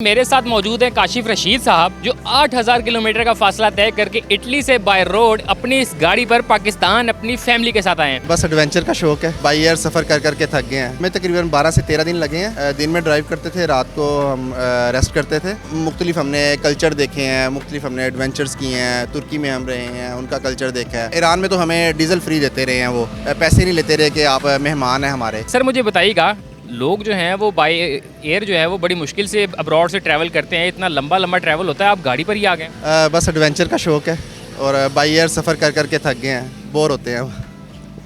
मेरे साथ मौजूद हैं काशिफ रशीद साहब जो 8000 किलोमीटर का फासला तय करके इटली से बाय रोड अपनी इस गाड़ी पर पाकिस्तान अपनी फैमिली के साथ आए हैं। बस एडवेंचर का शौक है। बाई एयर सफ़र कर करके थक गए हैं। हमें तकरीबन 12 से 13 दिन लगे हैं। दिन में ड्राइव करते थे, रात को हम रेस्ट करते थे। मुख्तलिफ हमने कल्चर देखे हैं, मुख्तलिफ हमने एडवेंचर्स किए हैं। तुर्की में हम रहे हैं, उनका कल्चर देखा है। ईरान में तो हमें डीजल फ्री देते रहे हैं, वो पैसे नहीं लेते रहे कि आप मेहमान हैं हमारे। सर मुझे बताइएगा, लोग जो हैं वो बाय एयर जो है वो बड़ी मुश्किल से अब्रॉड से ट्रैवल करते हैं, इतना लंबा लंबा ट्रैवल होता है, आप गाड़ी पर ही आ गए। बस एडवेंचर का शौक है और बाई एयर सफ़र कर करके थक गए हैं, बोर होते हैं।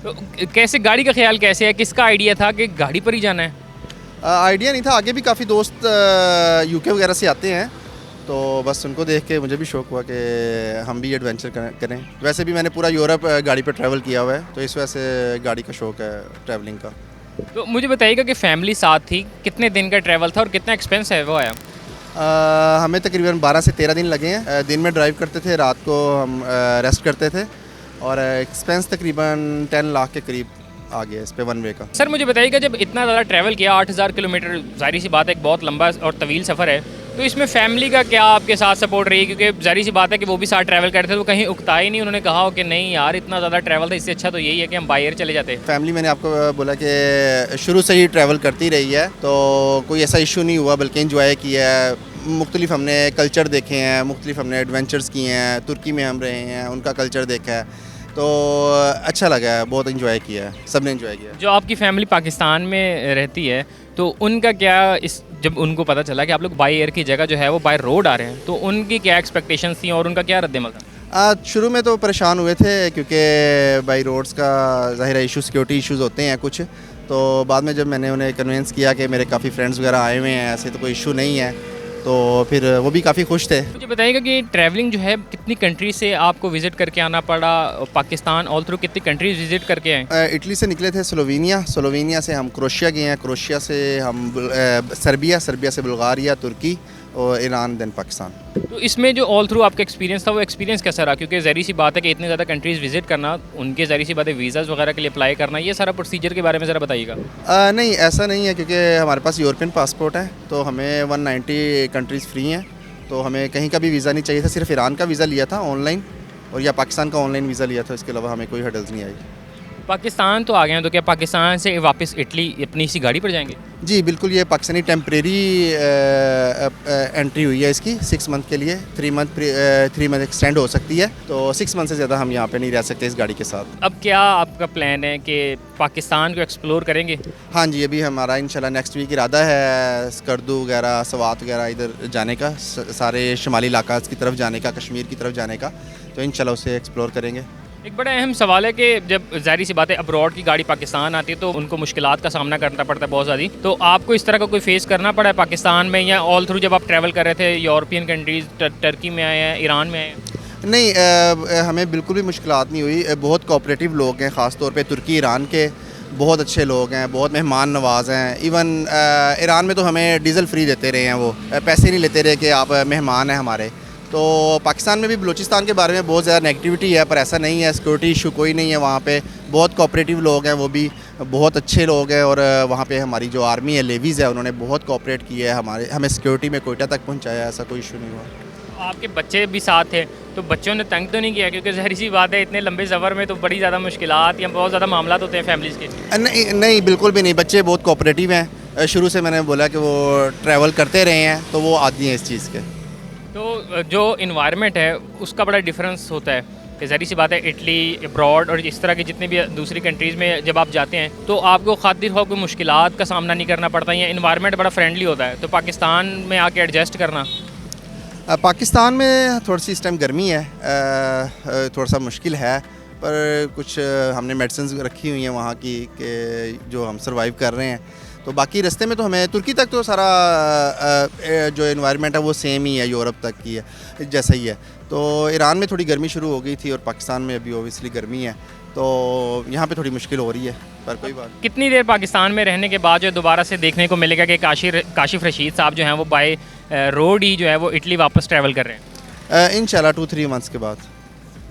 तो कैसे गाड़ी का ख्याल कैसे है, किसका आइडिया था कि गाड़ी पर ही जाना है? आइडिया नहीं था, आगे भी काफ़ी दोस्त यूके वगैरह से आते हैं, तो बस उनको देख के मुझे भी शौक हुआ कि हम भी एडवेंचर करें। वैसे भी मैंने पूरा यूरोप गाड़ी पे ट्रैवल किया हुआ है, तो इस वजह से गाड़ी का शौक है ट्रैवलिंग का। तो मुझे बताइएगा कि फैमिली साथ थी, कितने दिन का ट्रैवल था और कितना एक्सपेंस है वो आया? हमें तकरीबन 12 से 13 दिन लगे हैं। दिन में ड्राइव करते थे, रात को हम रेस्ट करते थे और एक्सपेंस तकरीबन 10 लाख के करीब आ गया इस पे वन वे का। सर मुझे बताइएगा, जब इतना ज़्यादा ट्रैवल किया 8000 किलोमीटर, जाहिर सी बात है एक बहुत लंबा और तवील सफ़र है, तो इसमें फैमिली का क्या आपके साथ सपोर्ट रही? क्योंकि जाहिर सी बात है कि वो भी साथ ट्रैवल करते थे, तो कहीं उकता ही नहीं, उन्होंने कहा हो कि नहीं यार इतना ज़्यादा ट्रैवल था, इससे अच्छा तो यही है कि हम बाय एयर चले जाते। फैमिली मैंने आपको बोला कि शुरू से ही ट्रैवल करती रही है, तो कोई ऐसा इशू नहीं हुआ, बल्कि इंजॉय किया है। मुख्तलिफ हमने कल्चर देखे हैं, मुख्तलिफ हमने एडवेंचर्स किए हैं। तुर्की में हम रहे हैं, उनका कल्चर देखा है, तो अच्छा लगा है, बहुत इंजॉय किया है, सब ने इंजॉय किया। जो आपकी फैमिली पाकिस्तान में रहती है, तो उनका क्या, इस जब उनको पता चला कि आप लोग बाय एयर की जगह जो है वो बाय रोड आ रहे हैं, तो उनकी क्या एक्सपेक्टेशंस थी और उनका क्या रद्द अमल था? शुरू में तो परेशान हुए थे, क्योंकि बाई रोड्स का ज़ाहिर है इशू, सिक्योरिटी इश्यूज़ होते हैं कुछ। तो बाद में जब मैंने उन्हें कन्विंस किया कि मेरे काफ़ी फ्रेंड्स वगैरह आए हुए हैं, ऐसे तो कोई इशू नहीं है, तो फिर वो भी काफ़ी खुश थे। मुझे बताइएगा कि ट्रैवलिंग जो है कितनी कंट्री से आपको विज़िट करके आना पड़ा, पाकिस्तान ऑल थ्रू कितनी कंट्रीज विज़िट करके आए? इटली से निकले थे स्लोवेनिया से हम क्रोशिया गए हैं, क्रोशिया से हम सर्बिया से बुल्गारिया, तुर्की और ईरान, देन पाकिस्तान। तो इसमें जो ऑल थ्रू आपका एक्सपीरियंस था, वो एक्सपीरियंस कैसा रहा? क्योंकि ज़ाहिर सी बात है कि इतनी ज़्यादा कंट्रीज़ विज़िट करना, उनके ज़ाहिर सी बात है वीज़ाज़ वगैरह के लिए अप्लाई करना, ये सारा प्रोसीजर के बारे में ज़रा बताइएगा। नहीं, ऐसा नहीं है, क्योंकि हमारे पास यूरोपियन पासपोर्ट है, तो हमें 190 कंट्रीज़ फ्री हैं, तो हमें कहीं का भी वीज़ा नहीं चाहिए था। सिर्फ ईरान का वीज़ा लिया था ऑनलाइन, और या पाकिस्तान का ऑनलाइन वीज़ा लिया था, इसके अलावा हमें कोई हर्डल्स नहीं आई। पाकिस्तान तो आ गए हैं, तो क्या पाकिस्तान से वापस इटली अपनी इसी गाड़ी पर जाएंगे? जी बिल्कुल, ये पाकिस्तानी टेम्परेरी एंट्री हुई है इसकी 6 मंथ के लिए। 3 मंथ एक्सटेंड हो सकती है, तो 6 मंथ से ज़्यादा हम यहाँ पे नहीं रह सकते इस गाड़ी के साथ। अब क्या आपका प्लान है कि पाकिस्तान को एक्सप्लोर करेंगे? हाँ जी, अभी हमारा इंशाल्लाह नेक्स्ट वीक इरादा है स्कर्दू वगैरह, सवात वगैरह इधर जाने का, सारे शुमाली इलाका की तरफ जाने का, कश्मीर की तरफ जाने का, तो इंशाल्लाह उसे एक्सप्लोर करेंगे। एक बड़ा अहम सवाल है कि जब ज़ाहिर सी बात है अब्रॉड की गाड़ी पाकिस्तान आती है, तो उनको मुश्किलात का सामना करना पड़ता है बहुत ज़्यादा। तो आपको इस तरह का कोई फेस करना पड़ा है पाकिस्तान में, या ऑल थ्रू जब आप ट्रैवल कर रहे थे यूरोपियन कंट्रीज़, टर्की में आए हैं, ईरान में आए हैं? नहीं, हमें बिल्कुल भी मुश्किलात नहीं हुई। बहुत कोऑपरेटिव लोग हैं, ख़ास तौर पे तुर्की ईरान के बहुत अच्छे लोग हैं, बहुत मेहमान नवाज हैं। इवन ईरान में तो हमें डीज़ल फ्री देते रहे हैं, वो पैसे नहीं लेते रहे कि आप मेहमान हैं हमारे। तो पाकिस्तान में भी बलूचिस्तान के बारे में बहुत ज़्यादा नेगेटिविटी है, पर ऐसा नहीं है, सिक्योरिटी इशू कोई नहीं है वहाँ पे। बहुत कोऑपरेटिव लोग हैं, वो भी बहुत अच्छे लोग हैं, और वहाँ पे हमारी जो आर्मी है, लेवीज़ है, उन्होंने बहुत कोऑपरेट किया है, हमें सिक्योरिटी में कोयटा तक पहुँचाया, ऐसा कोई इशू नहीं हुआ। आपके बच्चे भी साथ थे, तो बच्चों ने तंग तो नहीं किया? क्योंकि ज़ाहिर सी बात है इतने लंबे सफ़र में तो बड़ी ज़्यादा मुश्किलात या बहुत ज़्यादा मामला होते हैं फैमिलीज़ के। नहीं, बिल्कुल भी नहीं, बच्चे बहुत कोऑपरेटिव हैं। शुरू से मैंने बोला कि वो ट्रैवल करते रहे हैं, तो वो आदी हैं इस चीज़ के। तो जो इन्वायरमेंट है उसका बड़ा डिफरेंस होता है कि ज़ाहिर सी बात है इटली, अब्रॉड और इस तरह की जितनी भी दूसरी कंट्रीज़ में जब आप जाते हैं, तो आपको खातिर हो कोई मुश्किलात का सामना नहीं करना पड़ता, या इन्वायरमेंट बड़ा फ्रेंडली होता है? तो पाकिस्तान में आके एडजस्ट करना, पाकिस्तान में थोड़ी सी इस टाइम गर्मी है, थोड़ा सा मुश्किल है, पर कुछ हमने मेडिसिन रखी हुई हैं वहाँ की कि जो हम सर्वाइव कर रहे हैं। तो बाकी रास्ते में तो हमें तुर्की तक तो सारा जो एनवायरनमेंट है वो सेम ही है, यूरोप तक की है जैसा ही है। तो ईरान में थोड़ी गर्मी शुरू हो गई थी, और पाकिस्तान में अभी ओबियसली गर्मी है, तो यहाँ पे थोड़ी मुश्किल हो रही है, पर कोई बात। कितनी देर पाकिस्तान में रहने के बाद जो दोबारा से देखने को मिलेगा कि काशिफ रशीद साहब जो हैं वो बाय रोड ही जो है वो इटली वापस ट्रैवल कर रहे हैं? इंशाल्लाह 2-3 मंथ्स के बाद।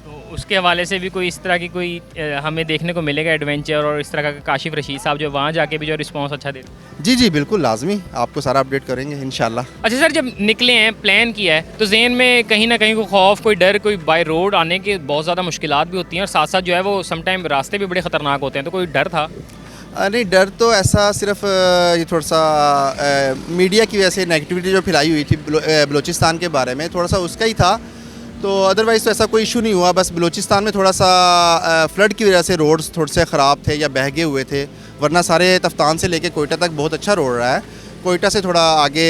तो उसके हवाले से भी कोई इस तरह की कोई हमें देखने को मिलेगा एडवेंचर और इस तरह का काशिफ रशीद साहब जो वहाँ जाके भी जो रिस्पांस अच्छा देते हैं? जी जी बिल्कुल लाजमी, आपको सारा अपडेट करेंगे इंशाल्लाह। अच्छा सर, जब निकले हैं, प्लान किया है, तो जहन में कहीं ना कहीं कोई खौफ, कोई डर, कोई बाय रोड आने के बहुत ज़्यादा मुश्किलात भी होती हैं और साथ साथ जो है वो समटाइम रास्ते भी बड़े ख़तरनाक होते हैं, तो कोई डर था? नहीं, डर तो ऐसा सिर्फ ये थोड़ा सा मीडिया की वजह से नेगेटिविटी जो फैलाई हुई थी बलूचिस्तान के बारे में, थोड़ा सा उसका ही था। तो अदरवाइज़ तो ऐसा कोई इशू नहीं हुआ। बस बलूचिस्तान में थोड़ा सा फ्लड की वजह से रोड्स थोड़े से ख़राब थे या बहगे हुए थे, वरना सारे तफ्तान से लेके कोयटा तक बहुत अच्छा रोड रहा है। कोयटा से थोड़ा आगे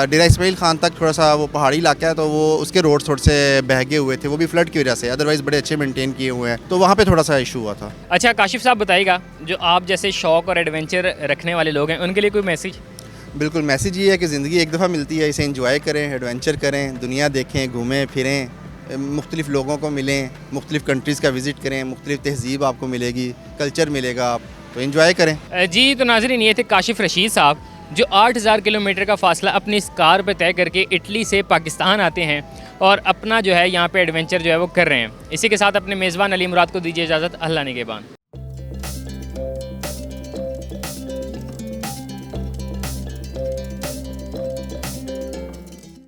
डेरा इस्माइल खान तक थोड़ा सा वो पहाड़ी इलाका है, तो वो उसके रोड थोड़े से बहगे हुए थे, वो भी फ्लड की वजह से। अदरवाइज़ बड़े अच्छे मेंटेन किए हुए हैं, तो वहाँ पे थोड़ा सा इशू हुआ था। अच्छा काशिफ साहब बताइएगा, जो आप जैसे शौक़ और एडवेंचर रखने वाले लोग हैं उनके लिए कोई मैसेज? बिल्कुल, मैसेज ये है कि ज़िंदगी एक दफ़ा मिलती है, इसे इंजॉय करें, एडवेंचर करें, दुनिया देखें, घूमें फिरें, मुख्तलिफ़ लोगों को मिलें, मुख्तलिफ़ कंट्रीज़ का विज़िट करें, मुख्तलिफ़ तहज़ीब आपको मिलेगी, कल्चर मिलेगा, आप तो इंजॉय करें। जी, तो नाज़रीन ये थे काशिफ रशीद साहब जो 8000 किलोमीटर का फ़ासला अपनी इस कार पर तय करके इटली से पाकिस्तान आते हैं और अपना जो है यहाँ पे एडवेंचर जो है वो कर रहे हैं। इसी के साथ अपने मेज़बान अली मुराद को दीजिए इजाज़त। अल्लाह निगहबान।